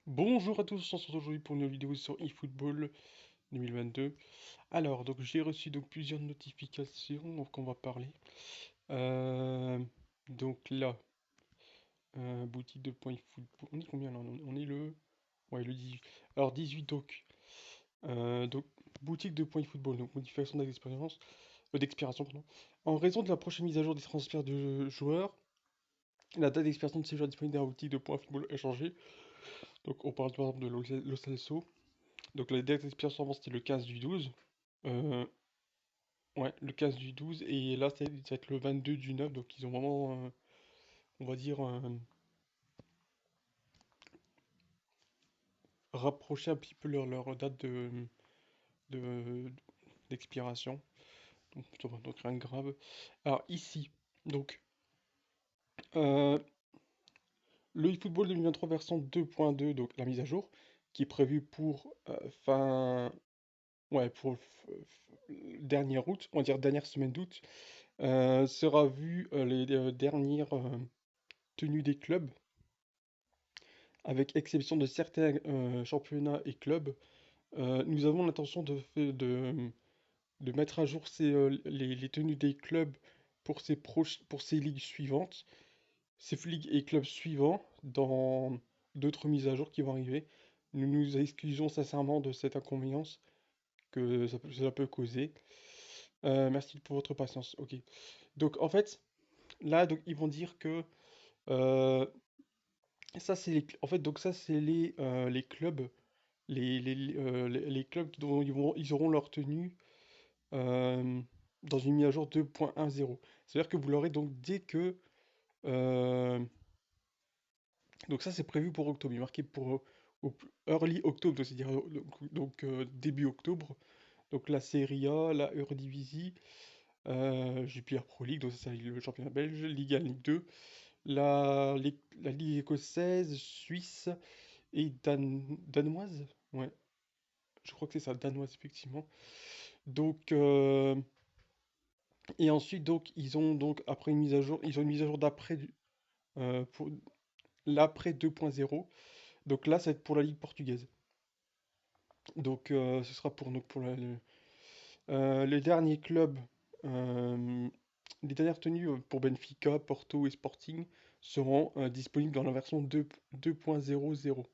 Bonjour à tous, on se retrouve aujourd'hui pour une vidéo sur eFootball 2022. Alors, donc j'ai reçu donc plusieurs notifications, donc on va parler. Euh, donc là, boutique de points eFootball. On est combien là? On est le. Ouais, le 18. Alors 18 donc. Donc boutique de points eFootball, donc modification d'expiration, pardon. En raison de la prochaine mise à jour des transferts de joueurs, la date d'expiration de ces joueurs disponibles dans la boutique de points eFootball est changée. Donc on parle par exemple de Lo Celso. Donc la date d'expiration avant c'était le 15 du 12. Euh, ouais, le 15 du 12. Et là ça va être le 22 du 9. Donc ils ont vraiment, on va dire, rapproché un petit peu leur date de- d'expiration. Donc rien de grave. Alors ici, donc euh, le eFootball 2023 version 2.2, donc la mise à jour, qui est prévue pour fin. Ouais, pour dernière août, on va dire dernière semaine d'août, sera vu les dernières tenues des clubs, avec exception de certains championnats et clubs. Nous avons l'intention de mettre à jour les tenues des clubs pour ces ligues suivantes, ces ligues et clubs suivants, dans d'autres mises à jour qui vont arriver. Nous nous excusons sincèrement de cette inconvénience que cela peut causer. Merci pour votre patience. Ok. Donc en fait, là, donc ils vont dire que euh, ça c'est en fait donc ça c'est les clubs, les clubs dont ils auront leur tenue euh, dans une mise à jour 2.10. C'est-à-dire que vous l'aurez donc dès que euh, donc ça c'est prévu pour octobre, il est marqué pour early octobre, donc c'est-à-dire début octobre. Donc la Serie A, la Eredivisie, JPR Pro League, donc ça c'est le championnat belge, Ligue 1, Ligue 2, la Ligue écossaise, suisse et danoise. Ouais, je crois que c'est ça, danoise effectivement. Donc, et ensuite, donc, ils ont donc, après une mise à jour, ils ont une mise à jour d'après, pour l'après 2.0. Donc là, ça va être pour la Ligue portugaise. Donc, ce sera pour les derniers clubs, euh, les dernières tenues pour Benfica, Porto et Sporting seront disponibles dans la version 2.00.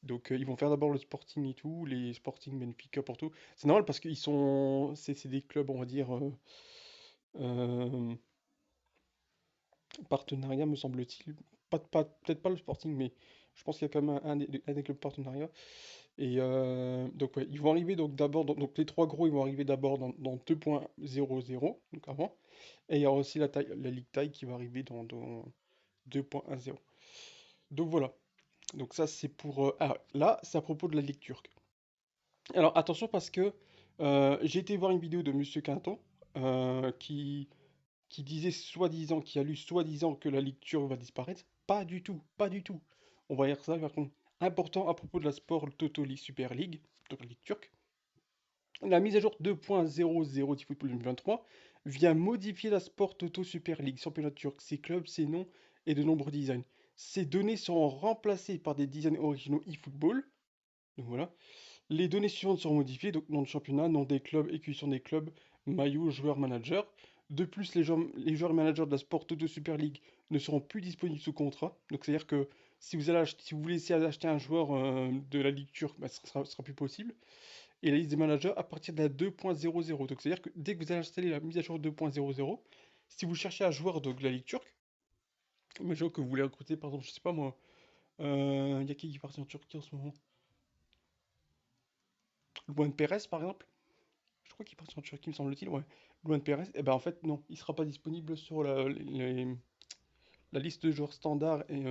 Donc ils vont faire d'abord le Sporting et tout, les Sporting, Benfica, Porto. C'est normal parce qu'ils sont, c'est des clubs, on va dire, euh, partenariat me semble-t-il. Peut-être pas le Sporting, mais je pense qu'il y a quand même un des clubs partenariat. Et donc ouais, ils vont arriver donc d'abord, donc les trois gros, ils vont arriver d'abord dans 2.00, donc avant. Et il y aura aussi la Ligue Taille qui va arriver dans 2.10. Donc voilà. Donc ça c'est pour. Ah, là, c'est à propos de la Ligue turque. Alors attention parce que j'ai été voir une vidéo de Monsieur Quinton euh, qui, qui disait soi-disant, qui a lu soi-disant que la Ligue turque va disparaître. Pas du tout, pas du tout. On va dire ça par contre. Important à propos de la Sport Toto League Super League, donc la Ligue turque. La mise à jour 2.00 du football 2023 vient modifier la Sport Toto Super League, championnat turc, ses clubs, ses noms et de nombreux designs. Ces données seront remplacées par des designs originaux eFootball. Donc voilà. Les données suivantes seront modifiées, donc nom de championnat, nom des clubs, écusson des clubs, maillot, joueur, manager. De plus, les joueurs et managers de la Sport Toto Super League ne seront plus disponibles sous contrat. Donc c'est-à-dire que si vous voulez essayer d'acheter un joueur de la Ligue turque, bah, ce sera plus possible. Et la liste des managers à partir de la 2.00. Donc c'est-à-dire que dès que vous allez installer la mise à jour 2.00, si vous cherchez un joueur de la Ligue turque, imaginons que vous voulez recruter par exemple, je sais pas moi, il y a qui est parti en Turquie en ce moment? Luan Perez par exemple? Je crois qu'il est parti en Turquie, me semble-t-il, ouais. Luan Perez, et ben en fait, non, il sera pas disponible sur la liste de joueurs standards et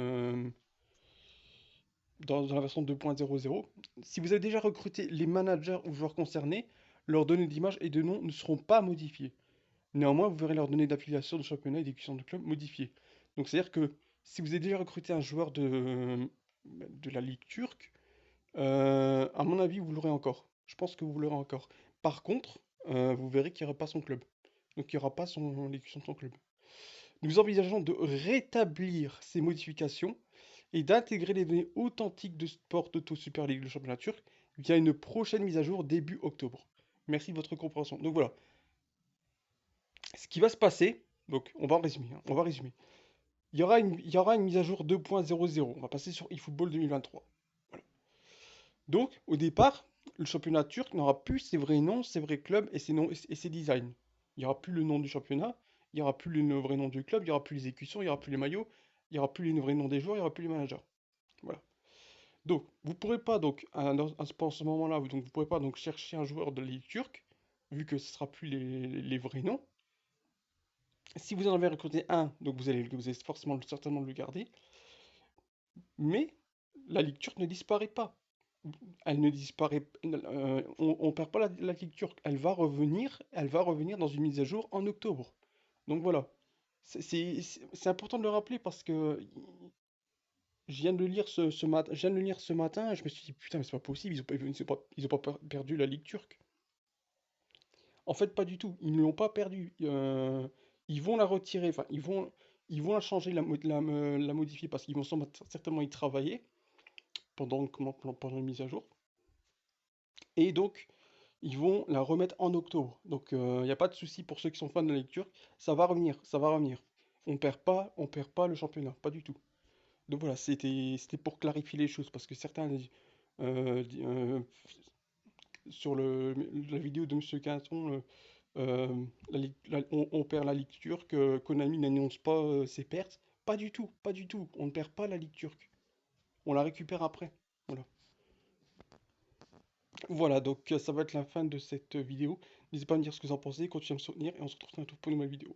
dans la version 2.00. Si vous avez déjà recruté les managers ou joueurs concernés, leurs données d'image et de nom ne seront pas modifiées. Néanmoins, vous verrez leurs données d'affiliation de championnat et d'évolution de club modifiées. Donc c'est-à-dire que si vous avez déjà recruté un joueur de la Ligue turque, à mon avis, vous l'aurez encore. Je pense que vous l'aurez encore. Par contre, vous verrez qu'il n'y aura pas son club. Donc il n'y aura pas l'exécution de son club. Nous envisageons de rétablir ces modifications et d'intégrer les données authentiques de Sport Toto Super League, le championnat turc, via une prochaine mise à jour début octobre. Merci de votre compréhension. Donc voilà, ce qui va se passer, donc on va en résumer, hein, on va résumer. Il y aura une mise à jour 2.00. On va passer sur eFootball 2023. Voilà. Donc, au départ, le championnat turc n'aura plus ses vrais noms, ses vrais clubs et ses noms et ses designs. Il n'y aura plus le nom du championnat, il n'y aura plus le vrai nom du club, il n'y aura plus les écussons, il n'y aura plus les maillots, il n'y aura plus les vrais noms des joueurs, il n'y aura plus les managers. Voilà. Donc, vous ne pourrez pas, donc, à ce moment-là, donc, vous pourrez pas donc, chercher un joueur de la Ligue turque, vu que ce ne sera plus les vrais noms. Si vous en avez recruté un, donc vous allez forcément certainement le garder. Mais la Ligue turque ne disparaît pas. Elle ne disparaît, on perd pas la Ligue turque. Elle va revenir dans une mise à jour en octobre. Donc voilà. C'est important de le rappeler parce que je viens de le lire ce matin. Je viens de le lire ce matin et je me suis dit putain mais c'est pas possible. Ils ont pas perdu la Ligue turque. En fait pas du tout. Ils ne l'ont pas perdu. Ils vont la retirer. Enfin ils vont la changer, la modifier parce qu'ils vont certainement y travailler pendant une mise à jour. Et donc, ils vont la remettre en octobre. Donc, il n'y a pas de souci pour ceux qui sont fans de la lecture. Ça va revenir, ça va revenir. On perd pas le championnat, pas du tout. Donc voilà, c'était pour clarifier les choses, parce que certains, euh, sur la vidéo de Monsieur Quinton, on perd la Ligue turque, Konami n'annonce pas ses pertes. Pas du tout, pas du tout. On ne perd pas la Ligue turque. On la récupère après. Voilà. Voilà, donc ça va être la fin de cette vidéo. N'hésitez pas à me dire ce que vous en pensez, continuez à me soutenir et on se retrouve bientôt pour une nouvelle vidéo.